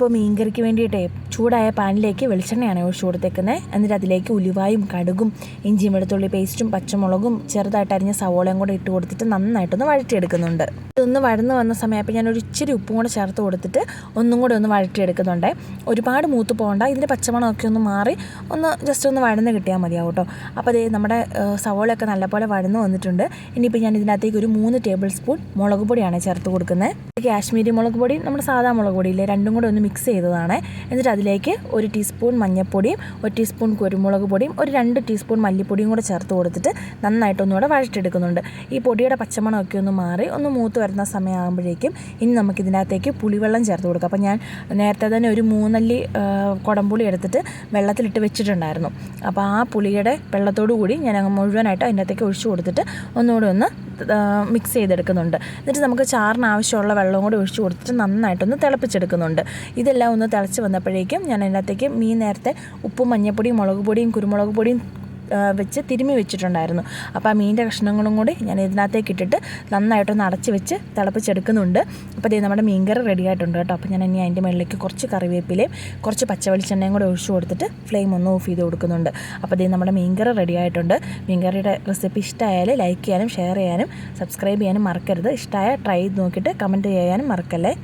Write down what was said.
ഇപ്പോൾ മീൻകറിക്ക് വേണ്ടിയിട്ടേ ചൂടായ പാനിലേക്ക് വെളിച്ചെണ്ണയാണ് ഒഴിച്ചു കൊടുത്തേക്കുന്നത്. എന്നിട്ട് അതിലേക്ക് ഉലുവായും കടുകും ഇഞ്ചിയും വെളുത്തുള്ളി പേസ്റ്റും പച്ചമുളകും ചെറുതായിട്ട് അരിഞ്ഞ സവോളയും കൂടെ ഇട്ട് കൊടുത്തിട്ട് നന്നായിട്ടൊന്ന് വഴറ്റിയെടുക്കുന്നുണ്ട്. ഇതൊന്ന് വഴന്ന് വന്ന സമയപ്പോൾ ഞാൻ ഒരു ഇച്ചിരി ഉപ്പും കൂടെ ചേർത്ത് കൊടുത്തിട്ട് ഒന്നും കൂടെ ഒന്ന് വഴറ്റിയെടുക്കുന്നുണ്ട്. ഒരുപാട് മൂത്ത് പോകണ്ട, ഇതിൻ്റെ പച്ചമണമൊക്കെ ഒന്ന് മാറി ജസ്റ്റ് ഒന്ന് വഴന്ന് കിട്ടിയാൽ മതിയാവും കേട്ടോ. അപ്പോൾ അതേ നമ്മുടെ സവോളയൊക്കെ നല്ലപോലെ വഴന്ന് വന്നിട്ടുണ്ട്. ഇനിയിപ്പോൾ ഞാൻ ഇതിനകത്തേക്ക് ഒരു 3 ടേബിൾ സ്പൂൺ മുളക് പൊടിയാണ് ചേർത്ത് കൊടുക്കുന്നത്. കാശ്മീരി മുളക് പൊടി, നമ്മുടെ സാധാ മുളക് പൊടിയില്ലേ, രണ്ടും കൂടെ ഒന്ന് മിക്സ് ചെയ്തതാണ്. എന്നിട്ട് അതിലേക്ക് 1 ടീസ്പൂൺ മഞ്ഞൾപ്പൊടിയും 1 ടീസ്പൂൺ കുരുമുളക് പൊടിയും 2 ടീസ്പൂൺ മല്ലിപ്പൊടിയും കൂടെ ചേർത്ത് കൊടുത്തിട്ട് നന്നായിട്ടൊന്നുകൂടെ വഴറ്റെടുക്കുന്നുണ്ട്. ഈ പൊടിയുടെ പച്ചമണമൊക്കെ ഒന്ന് മാറി ഒന്ന് മൂത്ത് വരുന്ന സമയമാകുമ്പോഴേക്കും ഇനി നമുക്കിതിനകത്തേക്ക് പുളിവെള്ളം ചേർത്ത് കൊടുക്കാം. അപ്പോൾ ഞാൻ നേരത്തെ തന്നെ ഒരു 3 അല്ലി കുടംപുളി എടുത്തിട്ട് വെള്ളത്തിലിട്ട് വെച്ചിട്ടുണ്ടായിരുന്നു. അപ്പോൾ ആ പുളിയുടെ വെള്ളത്തോടു കൂടി ഞാൻ അങ്ങ് മുഴുവനായിട്ട് അതിൻ്റെ അകത്തേക്ക് ഒഴിച്ചു കൊടുത്തിട്ട് ഒന്നുകൂടെ ഒന്ന് മിക്സ് ചെയ്തെടുക്കുന്നുണ്ട്. എന്നിട്ട് നമുക്ക് ചാറിന് ആവശ്യമുള്ള വെള്ളവും കൂടി ഒഴിച്ചു കൊടുത്തിട്ട് നന്നായിട്ടൊന്ന് തിളപ്പിച്ചെടുക്കുന്നുണ്ട്. ഇതെല്ലാം ഒന്ന് തിളച്ച് വന്നപ്പോഴേക്കും ഞാൻ അതിനകത്തേക്ക് മീൻ നേരത്തെ ഉപ്പും മഞ്ഞൾപ്പൊടിയും മുളക് പൊടിയും കുരുമുളക് പൊടിയും വെച്ച് തിരുമ്മി വെച്ചിട്ടുണ്ടായിരുന്നു. അപ്പോൾ ആ മീൻ്റെ കഷ്ണങ്ങളും കൂടി ഞാൻ ഇതിനകത്തേക്ക് ഇട്ടിട്ട് നന്നായിട്ടൊന്ന് അടച്ച് വെച്ച് തിളപ്പിച്ചെടുക്കുന്നുണ്ട്. അപ്പോൾ ഇത് നമ്മുടെ മീൻകറി റെഡി ആയിട്ടുണ്ട് കേട്ടോ. അപ്പോൾ ഞാൻ ഇനി അതിൻ്റെ മുകളിലേക്ക് കുറച്ച് കറിവേപ്പിലയും കുറച്ച് പച്ചവെളിച്ചെണ്ണയും കൂടെ ഒഴിച്ചു കൊടുത്തിട്ട് ഫ്ലെയിം ഒന്ന് ഓഫ് ചെയ്ത് കൊടുക്കുന്നുണ്ട്. അപ്പോൾ ഇത് നമ്മുടെ മീൻകറി റെഡി ആയിട്ടുണ്ട്. മീൻകറിയുടെ റെസിപ്പി ഇഷ്ടമായാൽ ലൈക്ക് ചെയ്യാനും ഷെയർ ചെയ്യാനും സബ്സ്ക്രൈബ് ചെയ്യാനും മറക്കരുത്. ഇഷ്ടമായ ട്രൈ ചെയ്ത് നോക്കിയിട്ട് കമൻറ്റ് ചെയ്യാനും മറക്കല്ലേ.